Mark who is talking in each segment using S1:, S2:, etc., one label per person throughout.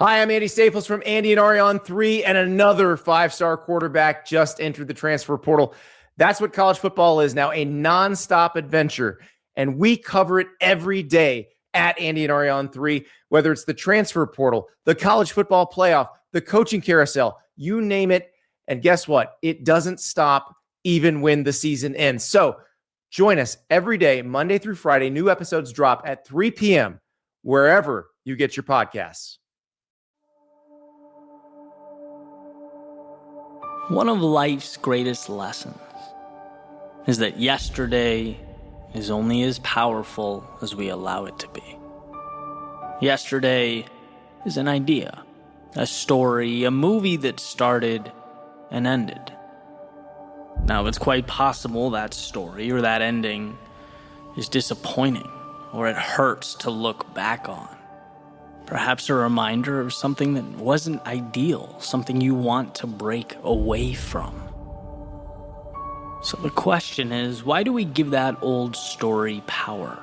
S1: Hi, I'm Andy Staples from Andy and Ari on 3, and another five-star quarterback just entered the transfer portal. That's what college football is now, a nonstop adventure, and we cover it every day at Andy and Ari on 3, whether it's the transfer portal, the college football playoff, the coaching carousel, you name it, and guess what? It doesn't stop even when the season ends. So join us every day, Monday through Friday. New episodes drop at 3 p.m. wherever you get your podcasts.
S2: One of life's greatest lessons is that yesterday is only as powerful as we allow it to be. Yesterday is an idea, a story, a movie that started and ended. Now, it's quite possible that story or that ending is disappointing or it hurts to look back on. Perhaps a reminder of something that wasn't ideal, something you want to break away from. So the question is, why do we give that old story power?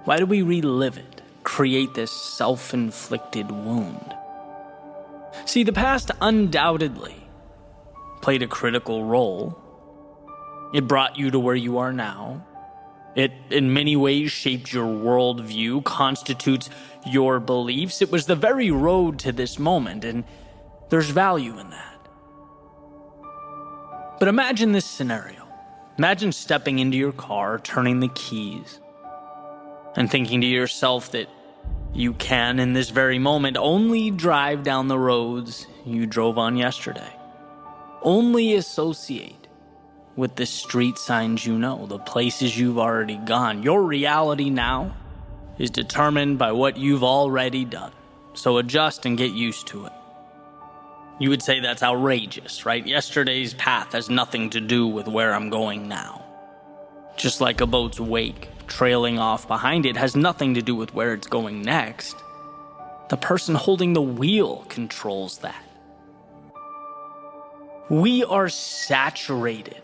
S2: Why do we relive it, create this self-inflicted wound? See, the past undoubtedly played a critical role. It brought you to where you are now. It, in many ways, shaped your worldview, constitutes your beliefs. It was the very road to this moment, and there's value in that. But imagine this scenario. Imagine stepping into your car, turning the keys, and thinking to yourself that you can, in this very moment, only drive down the roads you drove on yesterday. Only associate with the street signs you know, the places you've already gone. Your reality now is determined by what you've already done. So adjust and get used to it. You would say that's outrageous, right? Yesterday's path has nothing to do with where I'm going now. Just like a boat's wake trailing off behind it has nothing to do with where it's going next. The person holding the wheel controls that. We are saturated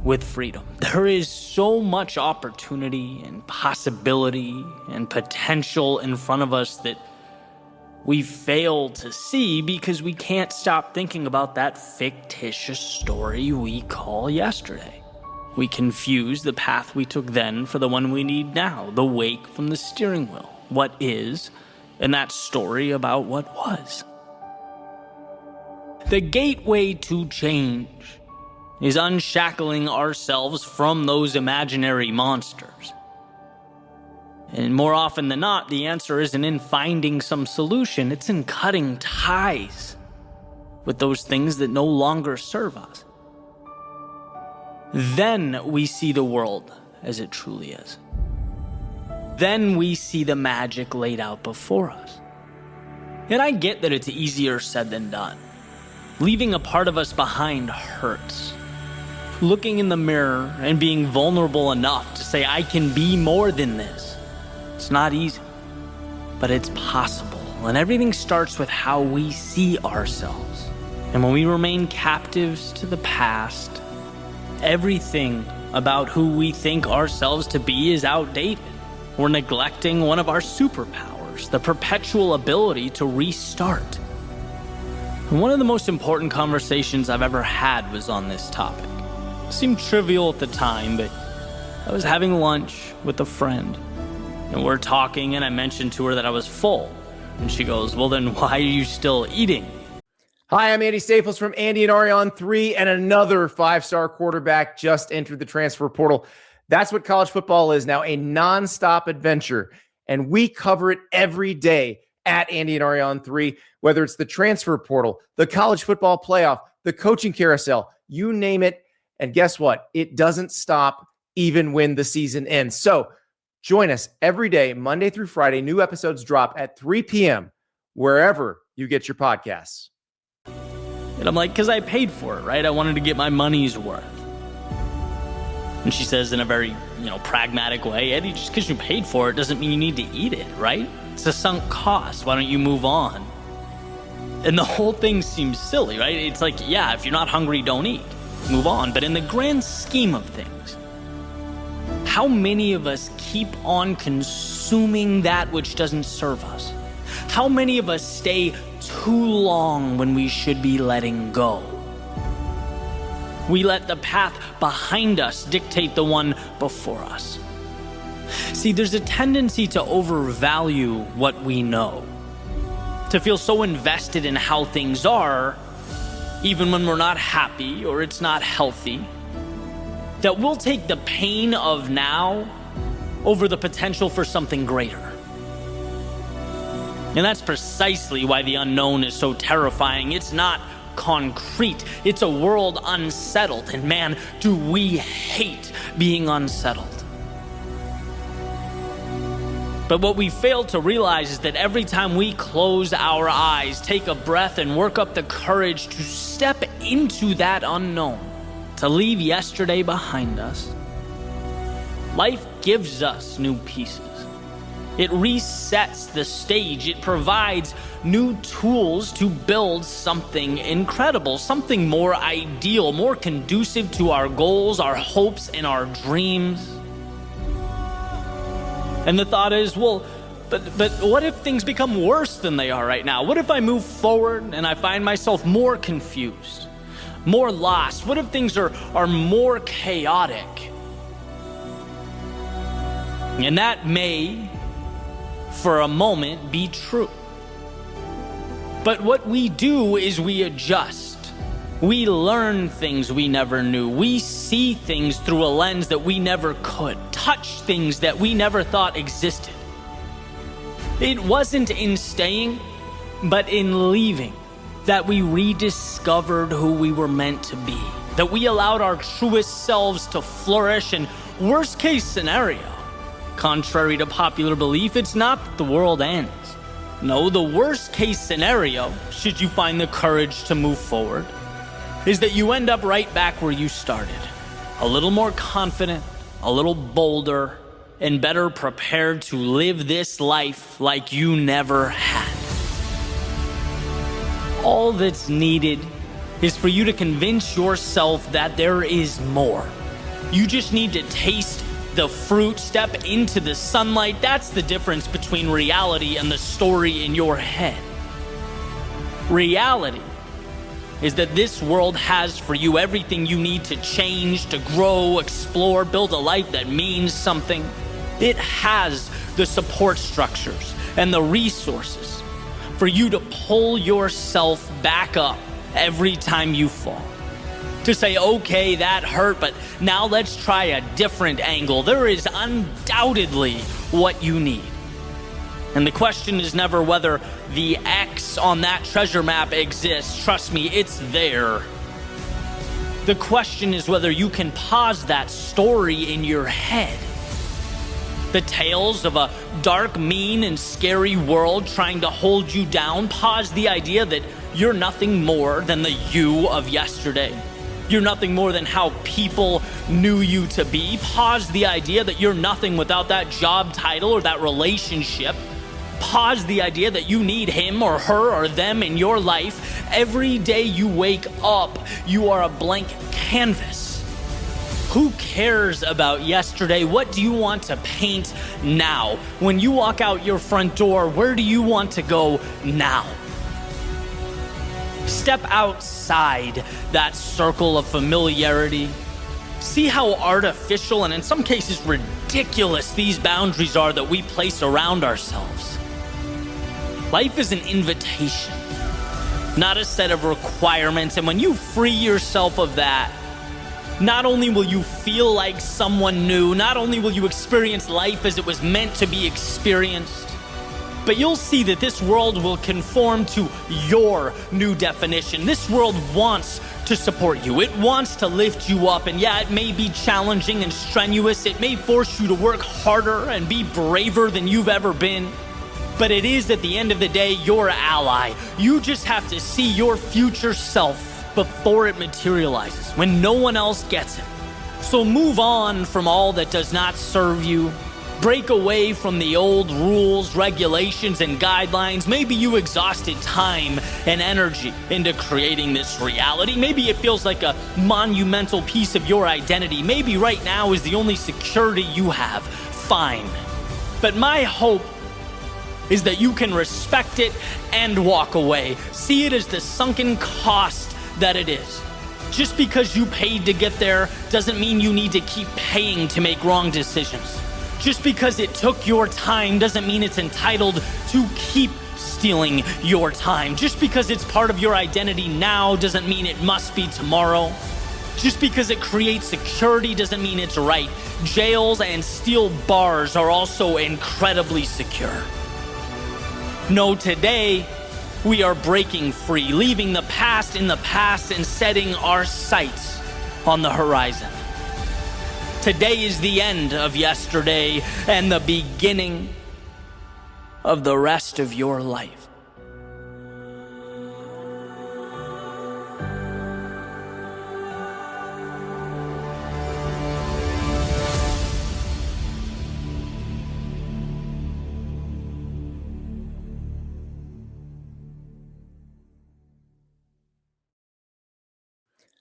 S2: with freedom. There is so much opportunity and possibility and potential in front of us that we fail to see because we can't stop thinking about that fictitious story we call yesterday. We confuse the path we took then for the one we need now, the wake from the steering wheel, what is, and that story about what was. The gateway to change is unshackling ourselves from those imaginary monsters. And more often than not, the answer isn't in finding some solution, it's in cutting ties with those things that no longer serve us. Then we see the world as it truly is. Then we see the magic laid out before us. And I get that it's easier said than done. Leaving a part of us behind hurts. Looking in the mirror and being vulnerable enough to say, I can be more than this. It's not easy, but it's possible. And everything starts with how we see ourselves. And when we remain captives to the past, everything about who we think ourselves to be is outdated. We're neglecting one of our superpowers, the perpetual ability to restart. And one of the most important conversations I've ever had was on this topic. It seemed trivial at the time, but I was having lunch with a friend, and we're talking, and I mentioned to her that I was full. And she goes, well, then why are you still eating?
S1: Hi, I'm Andy Staples from Andy and Ari on 3, and another five-star quarterback just entered the transfer portal. That's what college football is now, a nonstop adventure, and we cover it every day at Andy and Ari on 3, whether it's the transfer portal, the college football playoff, the coaching carousel, you name it. And guess what? It doesn't stop even when the season ends. So join us every day, Monday through Friday. New episodes drop at 3 p.m. wherever you get your podcasts.
S2: And I'm like, because I paid for it, right? I wanted to get my money's worth. And she says in a very, pragmatic way, Eddie, just because you paid for it doesn't mean you need to eat it, right? It's a sunk cost. Why don't you move on? And the whole thing seems silly, right? It's like, yeah, if you're not hungry, don't eat. Move on. But in the grand scheme of things, how many of us keep on consuming that which doesn't serve us? How many of us stay too long when we should be letting go? We let the path behind us dictate the one before us. See, there's a tendency to overvalue what we know, to feel so invested in how things are, even when we're not happy or it's not healthy, that we'll take the pain of now over the potential for something greater. And that's precisely why the unknown is so terrifying. It's not concrete. It's a world unsettled. And man, do we hate being unsettled. But what we fail to realize is that every time we close our eyes, take a breath, and work up the courage to step into that unknown, to leave yesterday behind us, life gives us new pieces. It resets the stage. It provides new tools to build something incredible, something more ideal, more conducive to our goals, our hopes, and our dreams. And the thought is, well, but what if things become worse than they are right now? What if I move forward and I find myself more confused, more lost? What if things are more chaotic? And that may, for a moment, be true. But what we do is we adjust. We learn things we never knew. We see things through a lens that we never could. Touch things that we never thought existed. It wasn't in staying, but in leaving, that we rediscovered who we were meant to be. That we allowed our truest selves to flourish. And worst case scenario, contrary to popular belief, it's not that the world ends. No, the worst case scenario, should you find the courage to move forward, is that you end up right back where you started. A little more confident, a little bolder, and better prepared to live this life like you never had. All that's needed is for you to convince yourself that there is more. You just need to taste the fruit, step into the sunlight. That's the difference between reality and the story in your head. Reality is that this world has for you everything you need to change, to grow, explore, build a life that means something. It has the support structures and the resources for you to pull yourself back up every time you fall. To say, okay, that hurt, but now let's try a different angle. There is undoubtedly what you need. And the question is never whether the X on that treasure map exists. Trust me, it's there. The question is whether you can pause that story in your head. The tales of a dark, mean, and scary world trying to hold you down. Pause the idea that you're nothing more than the you of yesterday. You're nothing more than how people knew you to be. Pause the idea that you're nothing without that job title or that relationship. Pause the idea that you need him or her or them in your life. Every day you wake up, you are a blank canvas. Who cares about yesterday? What do you want to paint now? When you walk out your front door, where do you want to go now? Step outside that circle of familiarity. See how artificial and in some cases ridiculous these boundaries are that we place around ourselves. Life is an invitation, not a set of requirements. And when you free yourself of that, not only will you feel like someone new, not only will you experience life as it was meant to be experienced, but you'll see that this world will conform to your new definition. This world wants to support you. It wants to lift you up. And yeah, it may be challenging and strenuous. It may force you to work harder and be braver than you've ever been. But it is, at the end of the day, your ally. You just have to see your future self before it materializes, when no one else gets it. So move on from all that does not serve you. Break away from the old rules, regulations, and guidelines. Maybe you exhausted time and energy into creating this reality. Maybe it feels like a monumental piece of your identity. Maybe right now is the only security you have. Fine. But my hope is that you can respect it and walk away. See it as the sunken cost that it is. Just because you paid to get there doesn't mean you need to keep paying to make wrong decisions. Just because it took your time doesn't mean it's entitled to keep stealing your time. Just because it's part of your identity now doesn't mean it must be tomorrow. Just because it creates security doesn't mean it's right. Jails and steel bars are also incredibly secure. No, today we are breaking free, leaving the past in the past and setting our sights on the horizon. Today is the end of yesterday and the beginning of the rest of your life.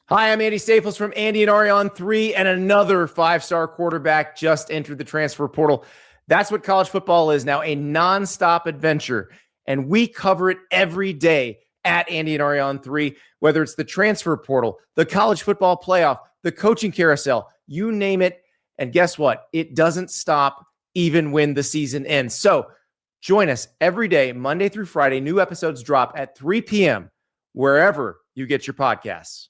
S1: Hi, I'm Andy Staples from Andy and Ari on 3, and another five-star quarterback just entered the transfer portal. That's what college football is now, a nonstop adventure, and we cover it every day at Andy and Ari on 3, whether it's the transfer portal, the college football playoff, the coaching carousel, you name it, and guess what? It doesn't stop even when the season ends. So join us every day, Monday through Friday. New episodes drop at 3 p.m. wherever you get your podcasts.